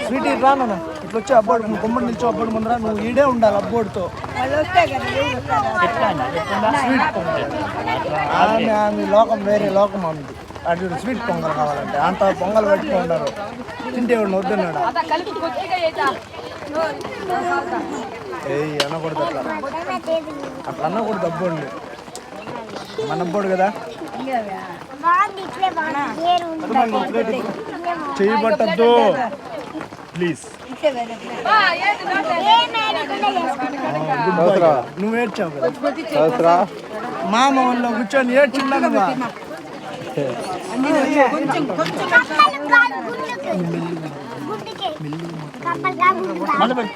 sweet రాను ఇట్లా వచ్చి అబ్బాడు కొమ్మడి నిల్చో అబ్బాడు ముందర నువ్వు ఈడే ఉండాలి అబ్బోడితో ఆమె లోకం వేరే లోకం ఆమెది అటు స్వీట్ పొంగల్ కావాలంటే అంత పొంగల్ పెట్టుకుంటారు తింటే వద్దన్నాడు అనకూడదు అట్లా అట్లా అనకూడదు అబ్బోడిని మన అబ్బోడు కదా చేయబట్టద్దు ప్లీజ్ నువ్వు ఏడ్చావు కదా మామ వాళ్ళు కూర్చొని ఏడ్చున్నాను